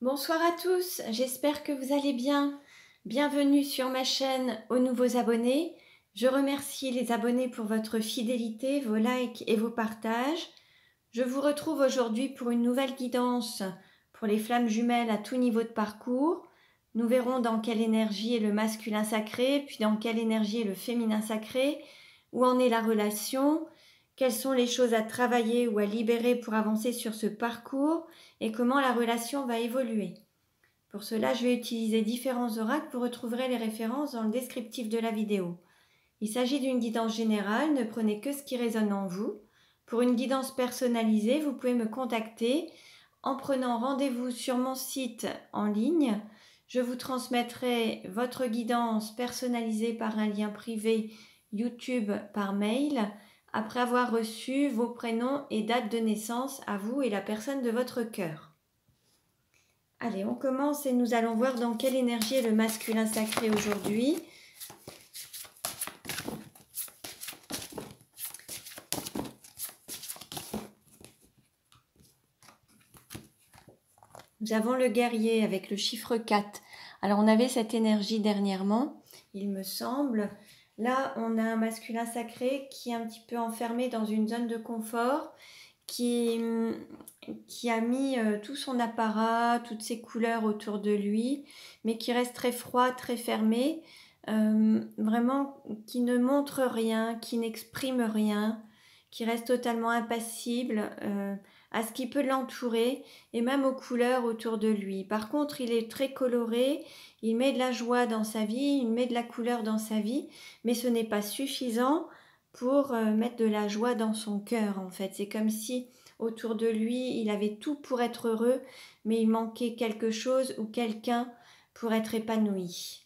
Bonsoir à tous, j'espère que vous allez bien. Bienvenue sur ma chaîne aux nouveaux abonnés. Je remercie les abonnés pour votre fidélité, vos likes et vos partages. Je vous retrouve aujourd'hui pour une nouvelle guidance pour les flammes jumelles à tout niveau de parcours. Nous verrons dans quelle énergie est le masculin sacré, puis dans quelle énergie est le féminin sacré, où en est la relation, quelles sont les choses à travailler ou à libérer pour avancer sur ce parcours et comment la relation va évoluer. Pour cela, je vais utiliser différents oracles. Vous retrouverez les références dans le descriptif de la vidéo. Il s'agit d'une guidance générale, ne prenez que ce qui résonne en vous. Pour une guidance personnalisée, vous pouvez me contacter en prenant rendez-vous sur mon site en ligne. Je vous transmettrai votre guidance personnalisée par un lien privé YouTube par mail après avoir reçu vos prénoms et date de naissance à vous et la personne de votre cœur. Allez, on commence et nous allons voir dans quelle énergie est le masculin sacré aujourd'hui. Nous avons le guerrier avec le chiffre 4. Alors on avait cette énergie dernièrement, il me semble. Là, on a un masculin sacré qui est un petit peu enfermé dans une zone de confort, qui a mis tout son apparat, toutes ses couleurs autour de lui, mais qui reste très froid, très fermé, vraiment qui ne montre rien, qui n'exprime rien, qui reste totalement impassible à ce qui peut l'entourer et même aux couleurs autour de lui. Par contre, il est très coloré, il met de la joie dans sa vie, il met de la couleur dans sa vie, mais ce n'est pas suffisant pour mettre de la joie dans son cœur en fait. C'est comme si autour de lui, il avait tout pour être heureux, mais il manquait quelque chose ou quelqu'un pour être épanoui.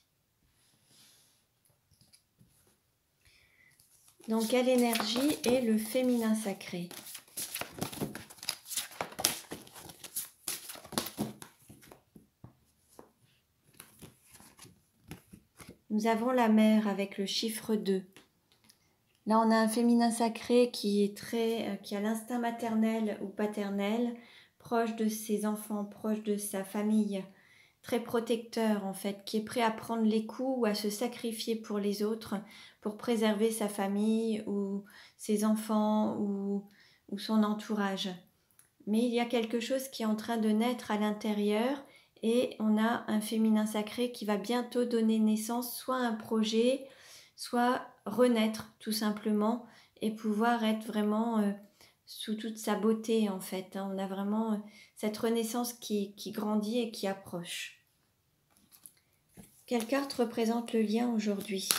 Dans quelle énergie est le féminin sacré ? Nous avons la mère avec le chiffre 2. Là, on a un féminin sacré qui a l'instinct maternel ou paternel, proche de ses enfants, proche de sa famille, très protecteur en fait, qui est prêt à prendre les coups ou à se sacrifier pour les autres, pour préserver sa famille ou ses enfants ou son entourage. Mais il y a quelque chose qui est en train de naître à l'intérieur et on a un féminin sacré qui va bientôt donner naissance soit à un projet, soit renaître tout simplement et pouvoir être vraiment sous toute sa beauté en fait. On a vraiment cette renaissance qui grandit et qui approche. Quelle carte représente le lien aujourd'hui ?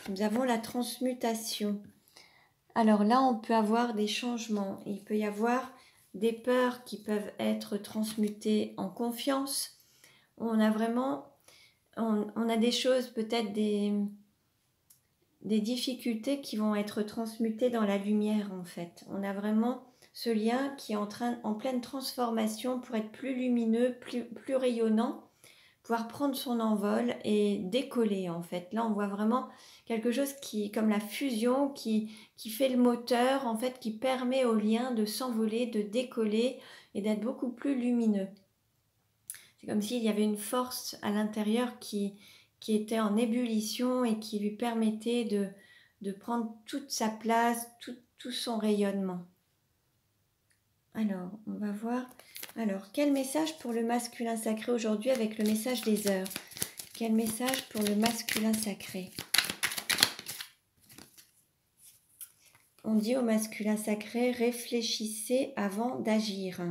Nous avons la transmutation. Alors là, on peut avoir des changements. Il peut y avoir des peurs qui peuvent être transmutées en confiance. On a des choses, peut-être des difficultés qui vont être transmutées dans la lumière en fait. On a vraiment ce lien qui est en pleine transformation pour être plus lumineux, plus rayonnant, pouvoir prendre son envol et décoller en fait. Là, on voit vraiment quelque chose comme la fusion, qui fait le moteur en fait, qui permet au lien de s'envoler, de décoller et d'être beaucoup plus lumineux. C'est comme s'il y avait une force à l'intérieur qui était en ébullition et qui lui permettait de prendre toute sa place, tout son rayonnement. Alors, on va voir. Alors, quel message pour le masculin sacré aujourd'hui avec le message des heures ? Quel message pour le masculin sacré ? On dit au masculin sacré, réfléchissez avant d'agir.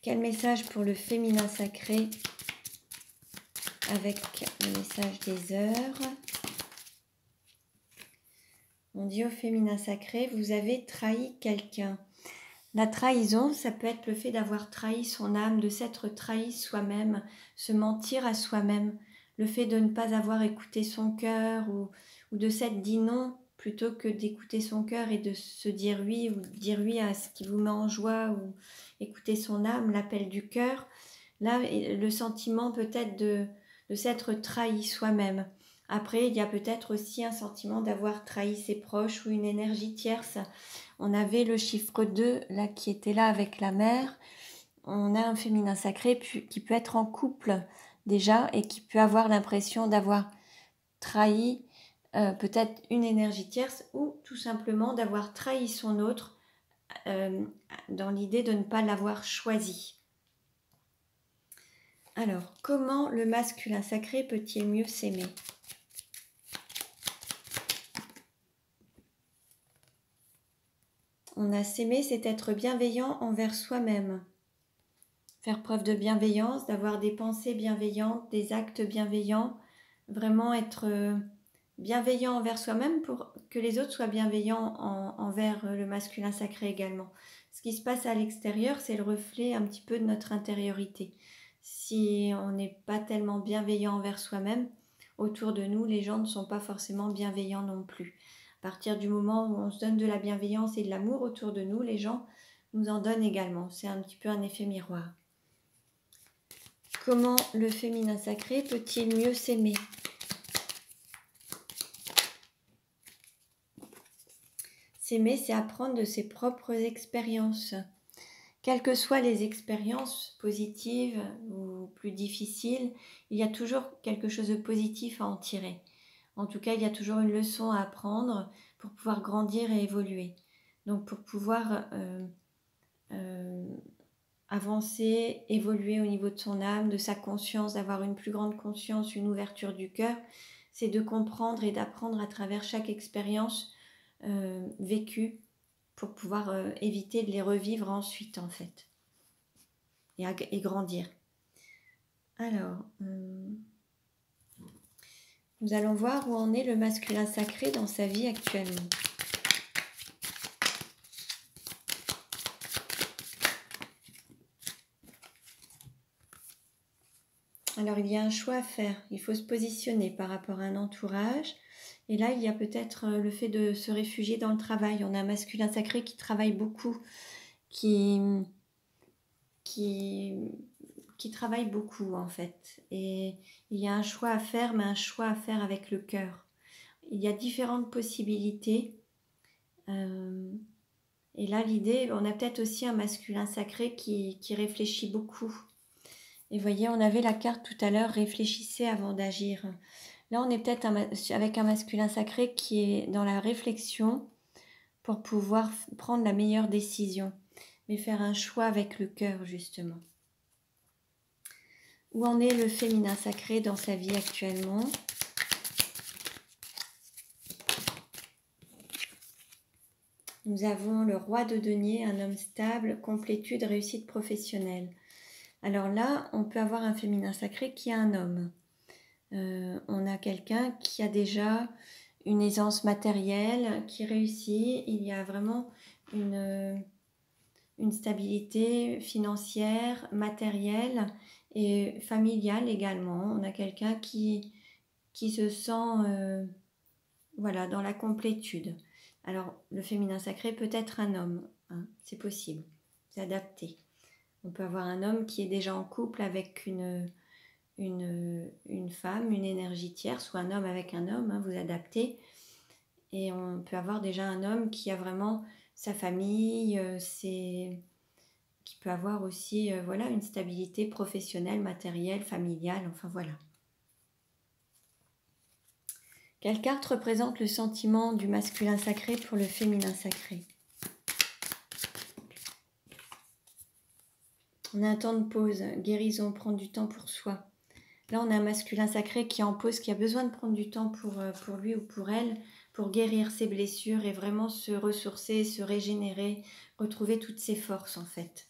Quel message pour le féminin sacré avec le message des heures ? On dit au féminin sacré, vous avez trahi quelqu'un. La trahison, ça peut être le fait d'avoir trahi son âme, de s'être trahi soi-même, se mentir à soi-même, le fait de ne pas avoir écouté son cœur ou de s'être dit non plutôt que d'écouter son cœur et de se dire oui ou dire oui à ce qui vous met en joie ou écouter son âme, l'appel du cœur. Là, le sentiment peut-être de s'être trahi soi-même. Après, il y a peut-être aussi un sentiment d'avoir trahi ses proches ou une énergie tierce. On avait le chiffre 2 là qui était là avec la mère. On a un féminin sacré qui peut être en couple déjà et qui peut avoir l'impression d'avoir trahi peut-être une énergie tierce ou tout simplement d'avoir trahi son autre dans l'idée de ne pas l'avoir choisi. Alors, comment le masculin sacré peut-il mieux s'aimer ? On a s'aimer, c'est être bienveillant envers soi-même. Faire preuve de bienveillance, d'avoir des pensées bienveillantes, des actes bienveillants. Vraiment être bienveillant envers soi-même pour que les autres soient bienveillants envers le masculin sacré également. Ce qui se passe à l'extérieur, c'est le reflet un petit peu de notre intériorité. Si on n'est pas tellement bienveillant envers soi-même, autour de nous, les gens ne sont pas forcément bienveillants non plus. À partir du moment où on se donne de la bienveillance et de l'amour autour de nous, les gens nous en donnent également. C'est un petit peu un effet miroir. Comment le féminin sacré peut-il mieux s'aimer ? S'aimer, c'est apprendre de ses propres expériences. Quelles que soient les expériences positives ou plus difficiles, il y a toujours quelque chose de positif à en tirer. En tout cas, il y a toujours une leçon à apprendre pour pouvoir grandir et évoluer. Donc pour pouvoir avancer, évoluer au niveau de son âme, de sa conscience, d'avoir une plus grande conscience, une ouverture du cœur, c'est de comprendre et d'apprendre à travers chaque expérience vécue pour pouvoir éviter de les revivre ensuite en fait et grandir. Alors, nous allons voir où en est le masculin sacré dans sa vie actuellement. Alors, il y a un choix à faire. Il faut se positionner par rapport à un entourage. Et là, il y a peut-être le fait de se réfugier dans le travail. On a un masculin sacré qui travaille beaucoup, qui travaille beaucoup en fait. Et il y a un choix à faire, mais un choix à faire avec le cœur. Il y a différentes possibilités. Et là, l'idée, on a peut-être aussi un masculin sacré qui réfléchit beaucoup. Et vous voyez, on avait la carte tout à l'heure, réfléchissez avant d'agir. Là, on est peut-être avec un masculin sacré qui est dans la réflexion pour pouvoir prendre la meilleure décision, mais faire un choix avec le cœur, justement. Où en est le féminin sacré dans sa vie actuellement ? Nous avons le roi de denier, un homme stable, complétude, réussite professionnelle. Alors là, on peut avoir un féminin sacré qui est un homme. On a quelqu'un qui a déjà une aisance matérielle, qui réussit. Il y a vraiment une stabilité financière, matérielle et familiale également. On a quelqu'un qui se sent dans la complétude. Alors, le féminin sacré peut être un homme, hein, c'est possible, c'est adapté. On peut avoir un homme qui est déjà en couple avec une femme, une énergie tierce, ou un homme avec un homme, hein, vous adaptez. Et on peut avoir déjà un homme qui a vraiment sa famille, qui peut avoir aussi une stabilité professionnelle, matérielle, familiale, enfin voilà. Quelle carte représente le sentiment du masculin sacré pour le féminin sacré ? On a un temps de pause, guérison, prendre du temps pour soi. Là, on a un masculin sacré qui est en pause, qui a besoin de prendre du temps pour lui ou pour elle, pour guérir ses blessures et vraiment se ressourcer, se régénérer, retrouver toutes ses forces en fait.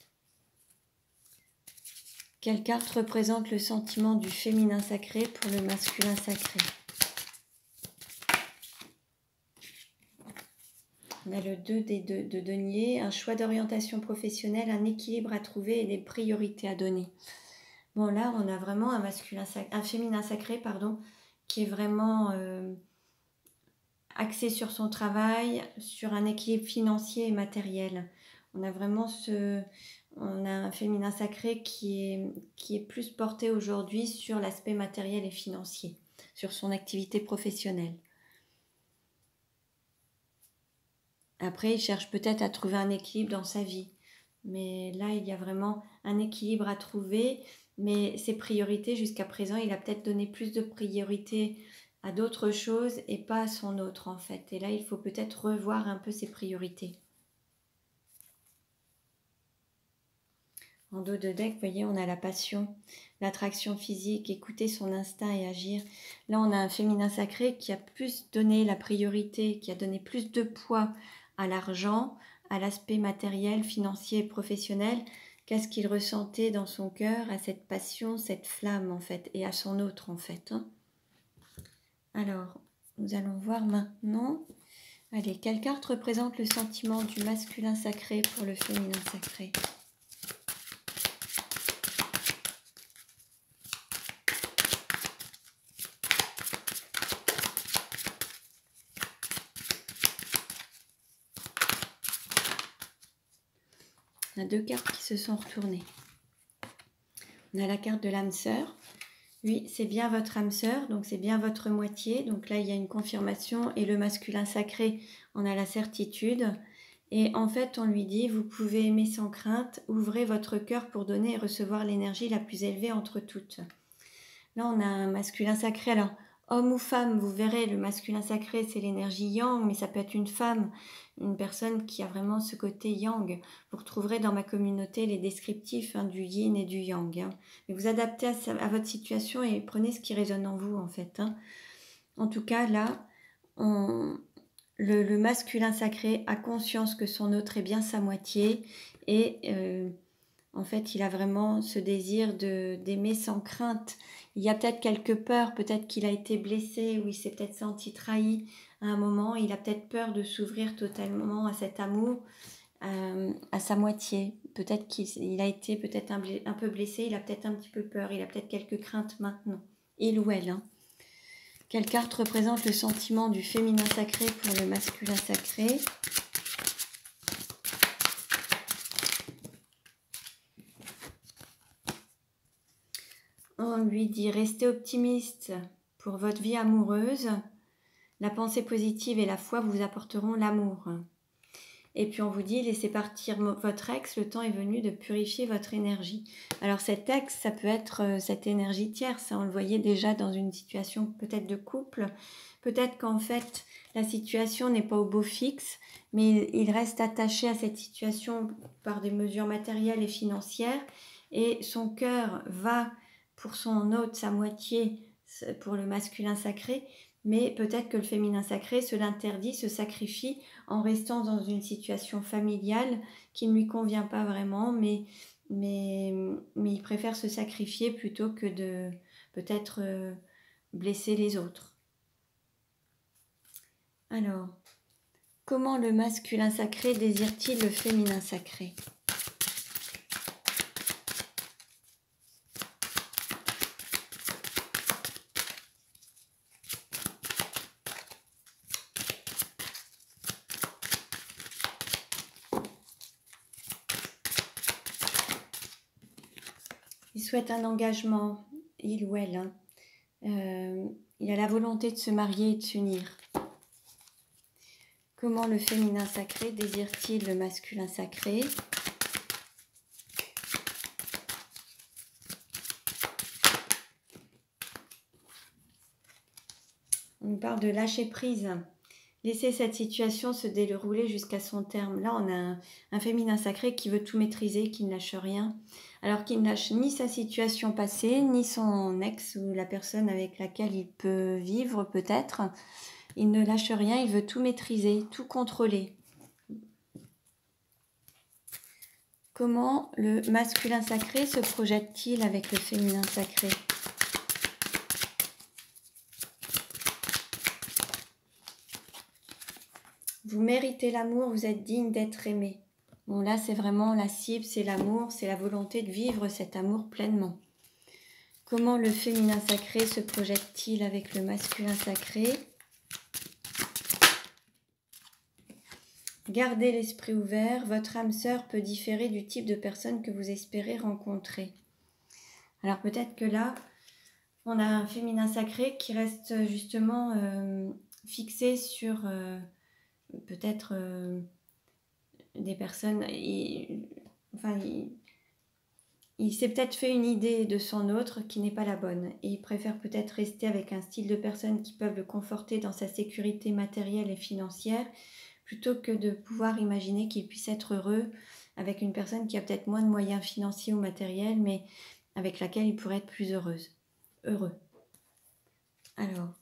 Quelle carte représente le sentiment du féminin sacré pour le masculin sacré ? On a le 2 de denier, un choix d'orientation professionnelle, un équilibre à trouver et des priorités à donner. Bon, là, on a vraiment un féminin sacré, qui est vraiment axé sur son travail, sur un équilibre financier et matériel. On a vraiment un féminin sacré qui est plus porté aujourd'hui sur l'aspect matériel et financier, sur son activité professionnelle. Après, il cherche peut-être à trouver un équilibre dans sa vie. Mais là, il y a vraiment un équilibre à trouver. Mais ses priorités, jusqu'à présent, il a peut-être donné plus de priorité à d'autres choses et pas à son autre, en fait. Et là, il faut peut-être revoir un peu ses priorités. En dos de deck, vous voyez, on a la passion, l'attraction physique, écouter son instinct et agir. Là, on a un féminin sacré qui a plus donné la priorité, qui a donné plus de poids à l'argent, à l'aspect matériel, financier et professionnel, qu'à ce qu'il ressentait dans son cœur, à cette passion, cette flamme, en fait, et à son autre, en fait. Alors, nous allons voir maintenant. Allez, quelle carte représente le sentiment du masculin sacré pour le féminin sacré ? On a deux cartes qui se sont retournées. On a la carte de l'âme sœur. Oui, c'est bien votre âme sœur, donc c'est bien votre moitié. Donc là, il y a une confirmation et le masculin sacré, on a la certitude. Et en fait, on lui dit, vous pouvez aimer sans crainte, ouvrez votre cœur pour donner et recevoir l'énergie la plus élevée entre toutes. Là, on a un masculin sacré. Alors, homme ou femme, vous verrez, le masculin sacré, c'est l'énergie yang, mais ça peut être une femme, une personne qui a vraiment ce côté yang. Vous retrouverez dans ma communauté les descriptifs du yin et du yang. Mais vous adaptez à votre situation et prenez ce qui résonne en vous, en fait. En tout cas, là, le masculin sacré a conscience que son autre est bien sa moitié et en fait, il a vraiment ce désir d'aimer sans crainte. Il y a peut-être quelques peurs, peut-être qu'il a été blessé ou il s'est peut-être senti trahi à un moment. Il a peut-être peur de s'ouvrir totalement à cet amour, à sa moitié. Peut-être qu'il a été peut-être un peu blessé, il a peut-être un petit peu peur, il a peut-être quelques craintes maintenant. Il ou elle. Quelle carte représente le sentiment du féminin sacré pour le masculin sacré ? On lui dit restez optimiste pour votre vie amoureuse. La pensée positive et la foi vous apporteront l'amour. Et puis on vous dit laissez partir votre ex, le temps est venu de purifier votre énergie. Alors cet ex, ça peut être cette énergie tierce, on le voyait déjà dans une situation peut-être de couple. Peut-être qu'en fait la situation n'est pas au beau fixe, mais il reste attaché à cette situation par des mesures matérielles et financières. Et son cœur va pour son autre, sa moitié, pour le masculin sacré, mais peut-être que le féminin sacré se l'interdit, se sacrifie en restant dans une situation familiale qui ne lui convient pas vraiment, mais il préfère se sacrifier plutôt que de peut-être blesser les autres. Alors, comment le masculin sacré désire-t-il le féminin sacré ? Il souhaite un engagement, il ou elle. Il a la volonté de se marier et de s'unir. Comment le féminin sacré désire-t-il le masculin sacré ? On parle de lâcher prise. Laisser cette situation se dérouler jusqu'à son terme. Là, on a un féminin sacré qui veut tout maîtriser, qui ne lâche rien. Alors qu'il ne lâche ni sa situation passée, ni son ex ou la personne avec laquelle il peut vivre peut-être. Il ne lâche rien, il veut tout maîtriser, tout contrôler. Comment le masculin sacré se projette-t-il avec le féminin sacré ? Vous méritez l'amour, vous êtes digne d'être aimé. Bon, là, c'est vraiment la cible, c'est l'amour, c'est la volonté de vivre cet amour pleinement. Comment le féminin sacré se projette-t-il avec le masculin sacré ? Gardez l'esprit ouvert, votre âme sœur peut différer du type de personne que vous espérez rencontrer. Alors peut-être que là, On a un féminin sacré qui reste justement fixé sur peut-être des personnes... il s'est peut-être fait une idée de son autre qui n'est pas la bonne. Et il préfère peut-être rester avec un style de personnes qui peuvent le conforter dans sa sécurité matérielle et financière, plutôt que de pouvoir imaginer qu'il puisse être heureux avec une personne qui a peut-être moins de moyens financiers ou matériels, mais avec laquelle il pourrait être plus heureux. Alors,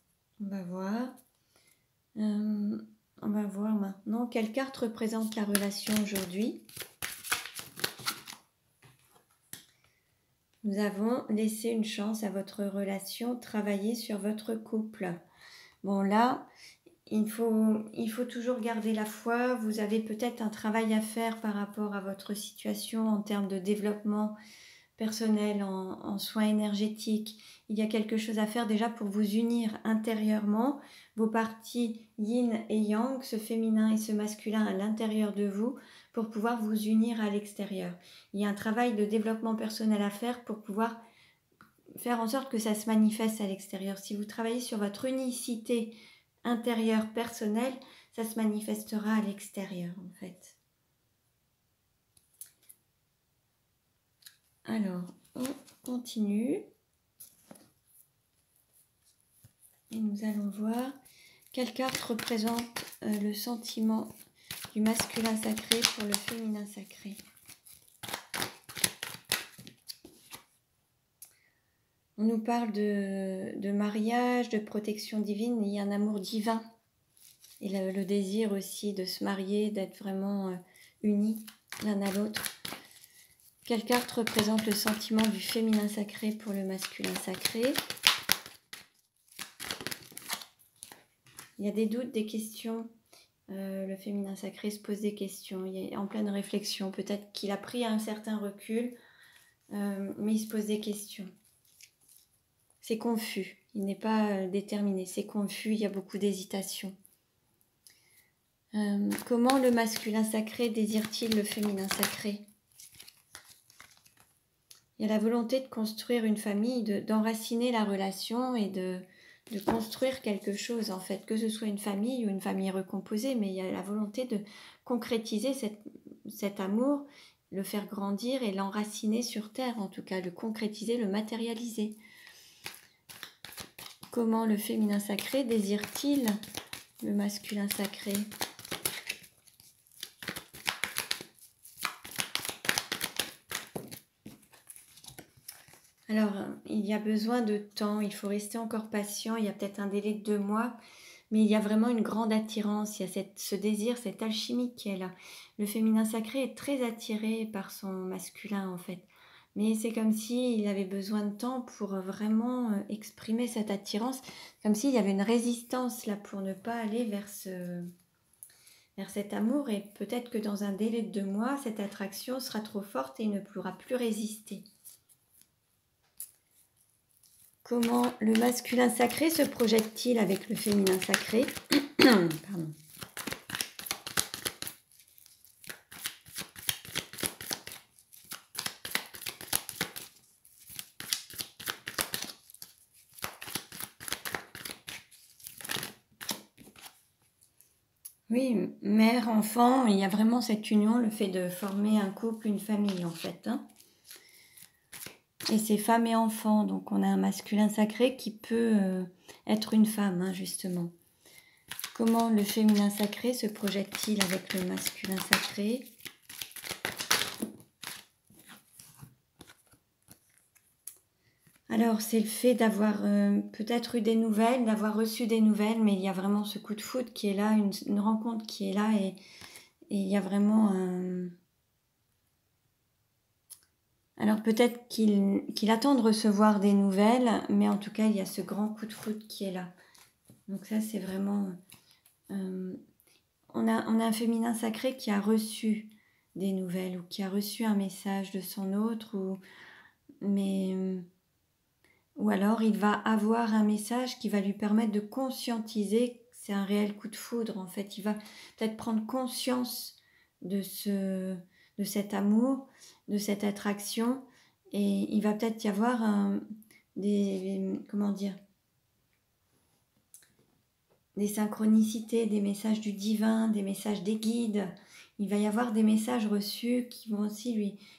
on va voir. On va voir maintenant quelle carte représente la relation aujourd'hui. Nous avons laissé une chance à votre relation, travailler sur votre couple. Bon là, il faut toujours garder la foi. Vous avez peut-être un travail à faire par rapport à votre situation en termes de développement personnel, en soins énergétiques. Il y a quelque chose à faire déjà pour vous unir intérieurement. Vos parties yin et yang, ce féminin et ce masculin à l'intérieur de vous, pour pouvoir vous unir à l'extérieur. Il y a un travail de développement personnel à faire pour pouvoir faire en sorte que ça se manifeste à l'extérieur. Si vous travaillez sur votre unicité intérieure personnelle, ça se manifestera à l'extérieur en fait. Alors, on continue. Et nous allons voir quelle carte représente le sentiment du masculin sacré pour le féminin sacré. On nous parle de mariage, de protection divine, il y a un amour divin. Et le désir aussi de se marier, d'être vraiment unis l'un à l'autre. Quelle carte représente le sentiment du féminin sacré pour le masculin sacré? Il y a des doutes, des questions. Le féminin sacré se pose des questions. Il est en pleine réflexion. Peut-être qu'il a pris un certain recul, mais il se pose des questions. C'est confus. Il n'est pas déterminé. C'est confus. Il y a beaucoup d'hésitation. Comment le masculin sacré désire-t-il le féminin sacré? Il y a la volonté de construire une famille, d'enraciner la relation et de construire quelque chose en fait, que ce soit une famille ou une famille recomposée, mais il y a la volonté de concrétiser cet amour, le faire grandir et l'enraciner sur terre, en tout cas, le concrétiser, le matérialiser. Comment le féminin sacré désire-t-il le masculin sacré? Alors, il y a besoin de temps, il faut rester encore patient, il y a peut-être un délai de 2 mois, mais il y a vraiment une grande attirance, il y a ce désir, cette alchimie qui est là. Le féminin sacré est très attiré par son masculin en fait, mais c'est comme s'il avait besoin de temps pour vraiment exprimer cette attirance, comme s'il y avait une résistance là pour ne pas aller vers cet amour, et peut-être que dans un délai de 2 mois, cette attraction sera trop forte et il ne pourra plus résister. Comment le masculin sacré se projette-t-il avec le féminin sacré? Pardon. Oui, mère, enfant, il y a vraiment cette union, le fait de former un couple, une famille en fait. Et c'est femme et enfant, donc on a un masculin sacré qui peut être une femme, justement. Comment le féminin sacré se projette-t-il avec le masculin sacré? Alors, c'est le fait d'avoir peut-être eu des nouvelles, d'avoir reçu des nouvelles, mais il y a vraiment ce coup de foudre qui est là, une rencontre qui est là, et il y a vraiment un... Alors peut-être qu'il attend de recevoir des nouvelles, mais en tout cas, il y a ce grand coup de foudre qui est là. Donc ça, c'est vraiment... on a un féminin sacré qui a reçu des nouvelles, ou qui a reçu un message de son autre, ou alors il va avoir un message qui va lui permettre de conscientiser que c'est un réel coup de foudre. En fait, il va peut-être prendre conscience de cet amour, de cette attraction, et il va peut-être y avoir comment dire, des synchronicités, des messages du divin, des messages des guides. Il va y avoir des messages reçus qui vont aussi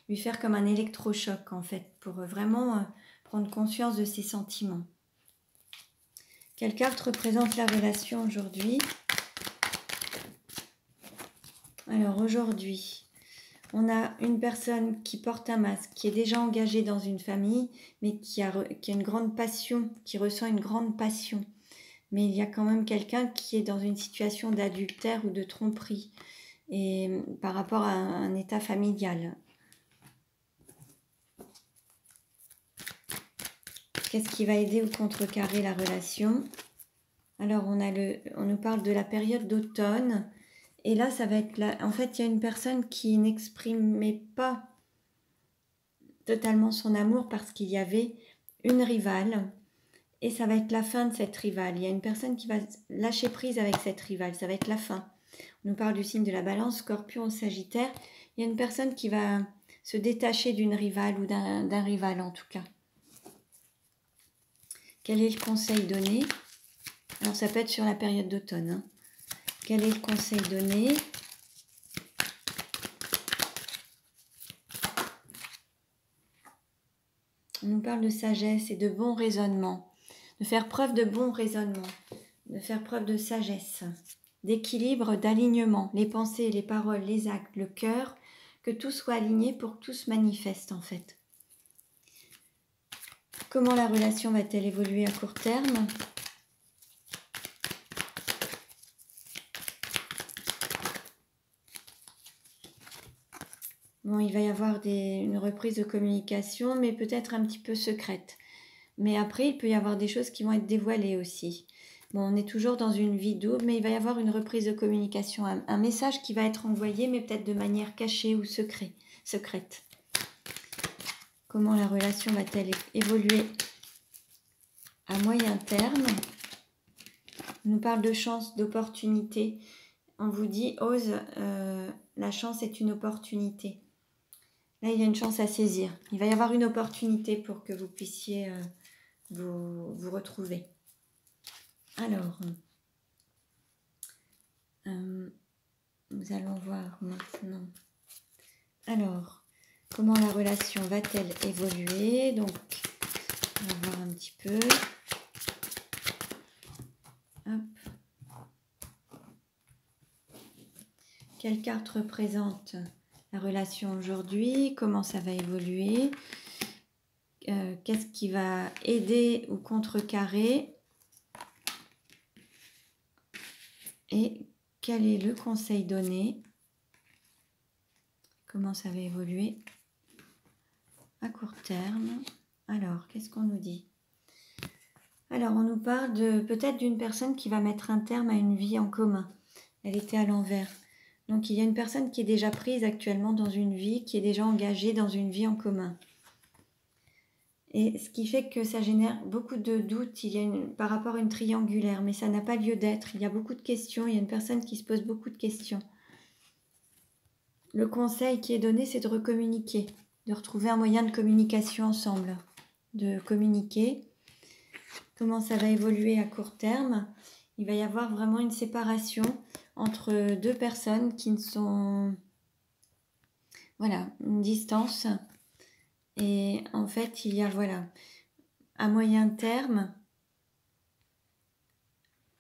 lui faire comme un électrochoc en fait, pour vraiment prendre conscience de ses sentiments. Quelle carte représente la relation aujourd'hui? Alors aujourd'hui, on a une personne qui porte un masque, qui est déjà engagée dans une famille, mais qui a une grande passion, qui ressent une grande passion. Mais il y a quand même quelqu'un qui est dans une situation d'adultère ou de tromperie, et par rapport à un état familial. Qu'est-ce qui va aider ou contrecarrer la relation? Alors on nous parle de la période d'automne, et là ça va être en fait il y a une personne qui n'exprimait pas totalement son amour parce qu'il y avait une rivale, et ça va être la fin de cette rivale. Il y a une personne qui va lâcher prise avec cette rivale, ça va être la fin. On nous parle du signe de la Balance, Scorpion ou Sagittaire. Il y a une personne qui va se détacher d'une rivale ou d'un rival en tout cas. Quel est le conseil donné? Alors ça peut être sur la période d'automne. Hein. Quel est le conseil donné? On nous parle de sagesse et de bon raisonnement. De faire preuve de bon raisonnement. De faire preuve de sagesse. D'équilibre, d'alignement. Les pensées, les paroles, les actes, le cœur. Que tout soit aligné pour que tout se manifeste en fait. Comment la relation va-t-elle évoluer à court terme? Bon, il va y avoir une reprise de communication, mais peut-être un petit peu secrète. Mais après, il peut y avoir des choses qui vont être dévoilées aussi. Bon, on est toujours dans une vie double, mais il va y avoir une reprise de communication, un message qui va être envoyé, mais peut-être de manière cachée ou secrète. Comment la relation va-t-elle évoluer à moyen terme? On nous parle de chance, d'opportunité. On vous dit, ose, la chance est une opportunité. Là, il y a une chance à saisir. Il va y avoir une opportunité pour que vous puissiez vous retrouver. Alors, nous allons voir maintenant. Alors, comment la relation va-t-elle évoluer? Donc, on va voir un petit peu. Hop. Quelle carte représente la relation aujourd'hui? Comment ça va évoluer? Qu'est-ce qui va aider ou contrecarrer? Et quel est le conseil donné? Comment ça va évoluer à court terme? Alors, qu'est-ce qu'on nous dit? Alors, on nous parle peut-être d'une personne qui va mettre un terme à une vie en commun. Elle était à l'envers. Donc, il y a une personne qui est déjà prise actuellement dans une vie, qui est déjà engagée dans une vie en commun. Et ce qui fait que ça génère beaucoup de doutes par rapport à une triangulaire, mais ça n'a pas lieu d'être. Il y a beaucoup de questions, il y a une personne qui se pose beaucoup de questions. Le conseil qui est donné, c'est de recommuniquer, de retrouver un moyen de communication ensemble, de communiquer. Comment ça va évoluer à court terme? Il va y avoir vraiment une séparation entre deux personnes qui ne sont... Voilà, une distance. Et en fait, il y a, voilà, à moyen terme,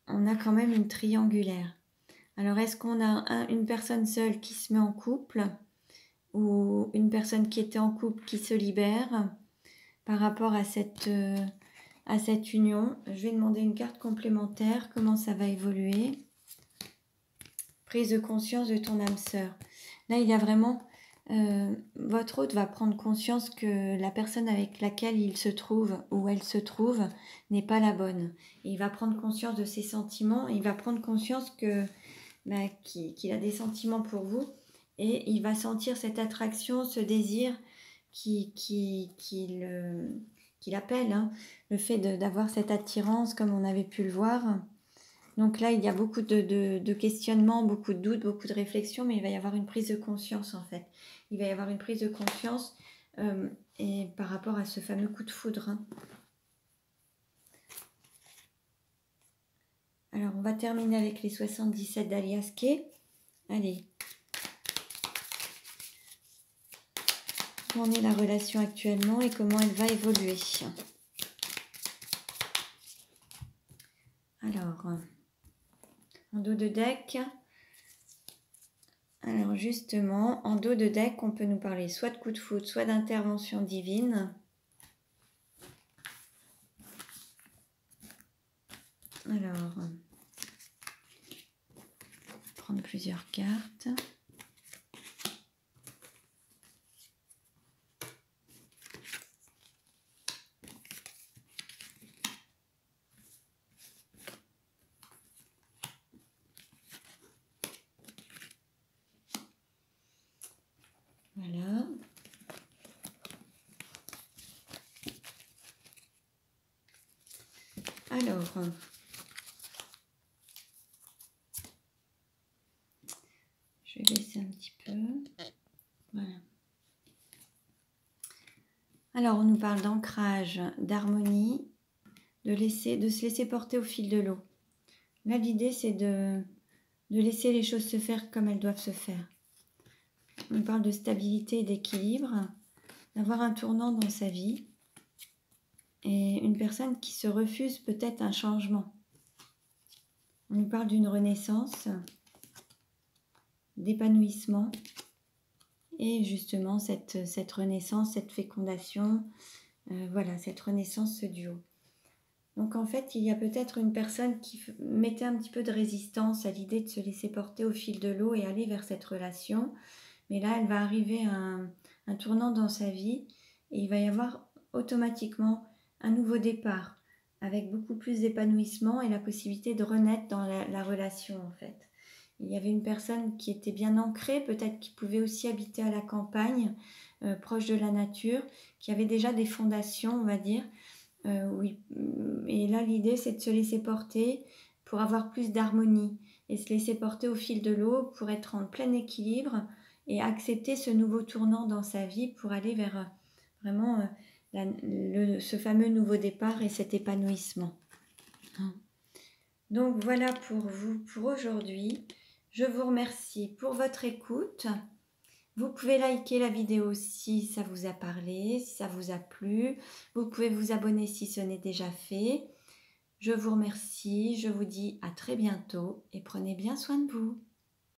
on a quand même une triangulaire. Alors, est-ce qu'on a une personne seule qui se met en couple ou une personne qui était en couple qui se libère par rapport à cette union? Je vais demander une carte complémentaire. Comment ça va évoluer? Prise de conscience de ton âme sœur. Là, il y a vraiment... votre hôte va prendre conscience que la personne avec laquelle il se trouve ou elle se trouve n'est pas la bonne. Et il va prendre conscience de ses sentiments, il va prendre conscience qu'il a des sentiments pour vous et il va sentir cette attraction, ce désir qui l'appelle, hein, le fait d'avoir cette attirance comme on avait pu le voir. Donc là, il y a beaucoup de questionnements, beaucoup de doutes, beaucoup de réflexions, mais il va y avoir une prise de conscience en fait. Il va y avoir une prise de conscience et par rapport à ce fameux coup de foudre. Hein. Alors, on va terminer avec les 77 d'Alias Kay. Allez. Où en est la relation actuellement et comment elle va évoluer? Alors, en dos de deck, alors justement, en dos de deck, on peut nous parler soit de coup de foudre, soit d'intervention divine. Alors, prendre plusieurs cartes. Voilà. Alors, je vais baisser un petit peu. Voilà. Alors, on nous parle d'ancrage, d'harmonie, de se laisser porter au fil de l'eau. Là, l'idée, c'est de laisser les choses se faire comme elles doivent se faire. On parle de stabilité et d'équilibre, d'avoir un tournant dans sa vie et une personne qui se refuse peut-être un changement. On nous parle d'une renaissance, d'épanouissement et justement cette renaissance, cette fécondation, voilà, cette renaissance, ce duo. Donc en fait, il y a peut-être une personne qui mettait un petit peu de résistance à l'idée de se laisser porter au fil de l'eau et aller vers cette relation. Mais là, elle va arriver à un tournant dans sa vie et il va y avoir automatiquement un nouveau départ avec beaucoup plus d'épanouissement et la possibilité de renaître dans la relation en fait. Il y avait une personne qui était bien ancrée, peut-être qui pouvait aussi habiter à la campagne, proche de la nature, qui avait déjà des fondations, on va dire. Oui. Et là, l'idée, c'est de se laisser porter pour avoir plus d'harmonie et se laisser porter au fil de l'eau pour être en plein équilibre et accepter ce nouveau tournant dans sa vie pour aller vers vraiment ce fameux nouveau départ et cet épanouissement. Donc voilà pour vous, pour aujourd'hui. Je vous remercie pour votre écoute. Vous pouvez liker la vidéo si ça vous a parlé, si ça vous a plu. Vous pouvez vous abonner si ce n'est déjà fait. Je vous remercie, je vous dis à très bientôt et prenez bien soin de vous.